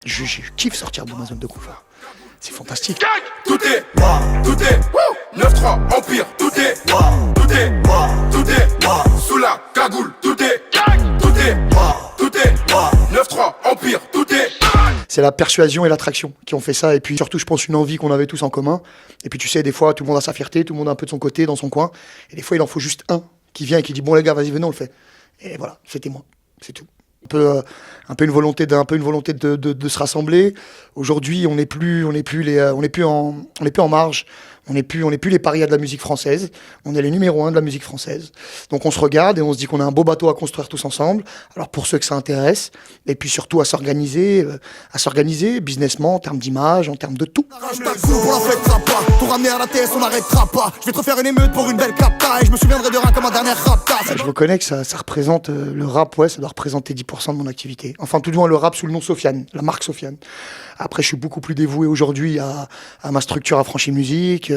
Je kiffe sortir de ma zone de confort. C'est fantastique. Tout est, tout est, 9-3, Empire, tout est, tout est, tout est, sous la cagoule, tout est, tout est, tout est, 9-3, Empire, tout est. C'est la persuasion et l'attraction qui ont fait ça. Et puis surtout, je pense, une envie qu'on avait tous en commun. Et puis tu sais, des fois, tout le monde a sa fierté, tout le monde a un peu de son côté, dans son coin. Et des fois, il en faut juste un qui vient et qui dit, bon les gars, vas-y, venez, on le fait. Et voilà, c'était moi, c'est tout. Un peu une volonté de se rassembler. Aujourd'hui, on n'est plus en marge. On n'est plus les parias de la musique française. On est les numéros 1 de la musique française. Donc on se regarde et on se dit qu'on a un beau bateau à construire tous ensemble. Alors pour ceux que ça intéresse, et puis surtout à s'organiser businessment, en termes d'image, en termes de tout. Tout ramener à la TS, on n'arrêtera pas. Je vais te refaire une émeute pour une belle capta. Et je me souviendrai de rien comme un dernier rapta. Je reconnais que ça représente le rap, ouais, ça doit représenter 10% de mon activité. Enfin, tout du moins le rap sous le nom Sofiane, la marque Sofiane. Après, je suis beaucoup plus dévoué aujourd'hui à ma structure Affranchi Musique,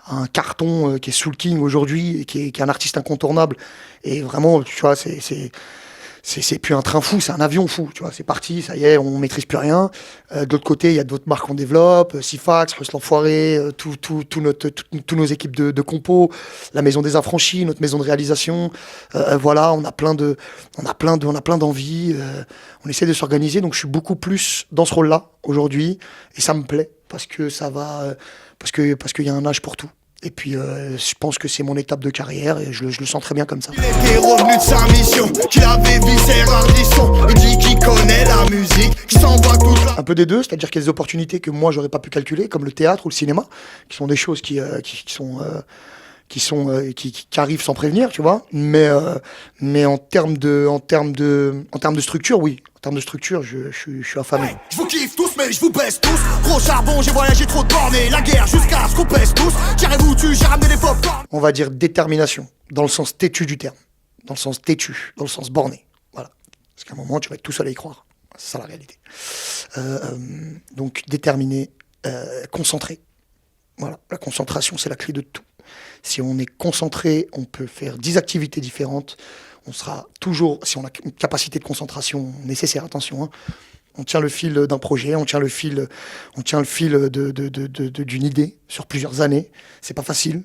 à un carton qui est Soul King aujourd'hui, et qui est un artiste incontournable. Et vraiment, tu vois, c'est plus un train fou, c'est un avion fou, tu vois, c'est parti, ça y est, on maîtrise plus rien. De l'autre côté, il y a d'autres marques qu'on développe, Sifax, Russe l'Enfoiré, tous nos équipes de compos, la maison des affranchis, notre maison de réalisation. Voilà, on a plein d'envies, on essaie de s'organiser, donc je suis beaucoup plus dans ce rôle-là aujourd'hui, et ça me plaît, parce que ça va, parce qu'il y a un âge pour tout. Et puis, je pense que c'est mon étape de carrière et je le sens très bien comme ça. Il était revenu de sa mission, qu'il avait visé Ardisson. Il dit qu'il connaît la musique, qu'il s'envoie toute la... Un peu des deux, c'est-à-dire qu'il y a des opportunités que moi, j'aurais pas pu calculer, comme le théâtre ou le cinéma, qui sont des choses qui arrivent sans prévenir, tu vois. Mais en termes de structure, oui. En termes de structure, je suis affamé. Je vous kiffe tous, mais je vous baisse tous. Gros charbon, j'ai voyagé trop de bornes. La guerre jusqu'à ce qu'on pèse tous. Tirez-vous dessus, j'ai ramené les pop. On va dire détermination, dans le sens têtu du terme. Dans le sens têtu, dans le sens borné. Voilà. Parce qu'à un moment, tu vas être tout seul à y croire. C'est ça la réalité. Donc déterminé, concentré. Voilà. La concentration, c'est la clé de tout. Si on est concentré, on peut faire 10 activités différentes. On sera toujours, si on a une capacité de concentration nécessaire, attention, hein, on tient le fil d'un projet, on tient le fil d'une idée sur plusieurs années. C'est pas facile.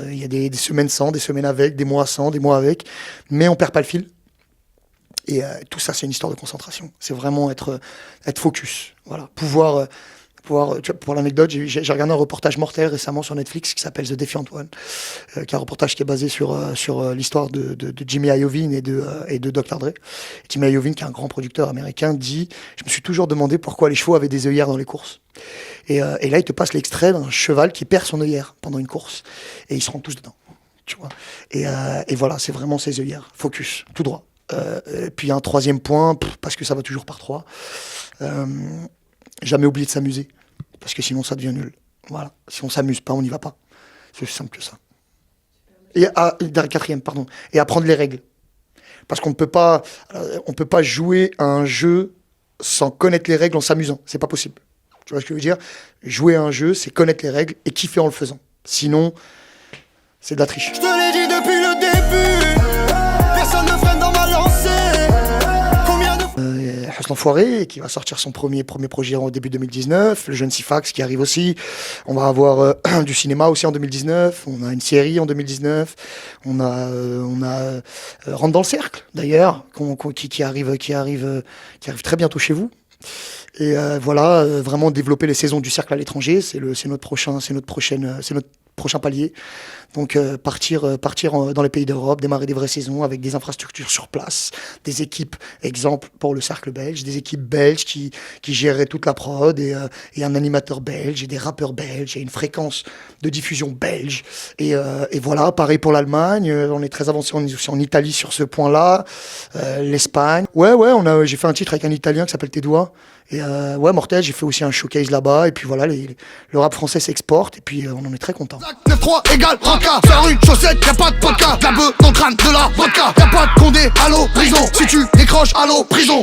Il y a des semaines sans, des semaines avec, des mois sans, des mois avec, mais on perd pas le fil. Et tout ça, c'est une histoire de concentration. C'est vraiment être focus. Voilà, pouvoir, tu vois, pour l'anecdote, j'ai regardé un reportage mortel récemment sur Netflix qui s'appelle The Defiant One, qui est un reportage qui est basé sur l'histoire de Jimmy Iovine et de Dr. Dre. Jimmy Iovine, qui est un grand producteur américain, dit « Je me suis toujours demandé pourquoi les chevaux avaient des œillères dans les courses. » Et là, il te passe l'extrait d'un cheval qui perd son œillère pendant une course. Et ils se rendent tous dedans. Tu vois. Et voilà, c'est vraiment ces œillères. Focus, tout droit. Puis un troisième point, parce que ça va toujours par trois. Jamais oublier de s'amuser, parce que sinon ça devient nul. Voilà. Si on s'amuse pas, on n'y va pas. C'est aussi simple que ça. Et quatrième, pardon. Et apprendre les règles. Parce qu'on ne peut pas jouer à un jeu sans connaître les règles en s'amusant. C'est pas possible. Tu vois ce que je veux dire? Jouer à un jeu, c'est connaître les règles et kiffer en le faisant. Sinon, c'est de la triche. Je te l'ai dit depuis le début. Personne ne freine dans ma lancée. Russe l'Enfoiré, qui va sortir son premier projet en début 2019, le jeune Sifax qui arrive aussi, on va avoir du cinéma aussi en 2019, on a une série en 2019, on a Rentre dans le cercle d'ailleurs, qui arrive très bientôt chez vous. Et voilà, vraiment développer les saisons du cercle à l'étranger, c'est notre prochain palier. Donc partir dans les pays d'Europe, démarrer des vraies saisons avec des infrastructures sur place, des équipes, exemple pour le cercle belge, des équipes belges qui géreraient toute la prod et un animateur belge et des rappeurs belges et une fréquence de diffusion belge. Et voilà, pareil pour l'Allemagne, on est très avancé en Italie sur ce point-là, l'Espagne. Ouais, j'ai fait un titre avec un Italien qui s'appelle Tedoua. Et ouais, mortel, j'ai fait aussi un showcase là-bas. Et puis voilà, le rap français s'exporte. Et puis on en est très content. 9-3 égale Ranka. Sur la rue, chaussette, y'a pas de podcast. La bœuf dans le crâne de la vodka. Y'a pas de Condé, allô, prison. Si tu décroches, allô, prison.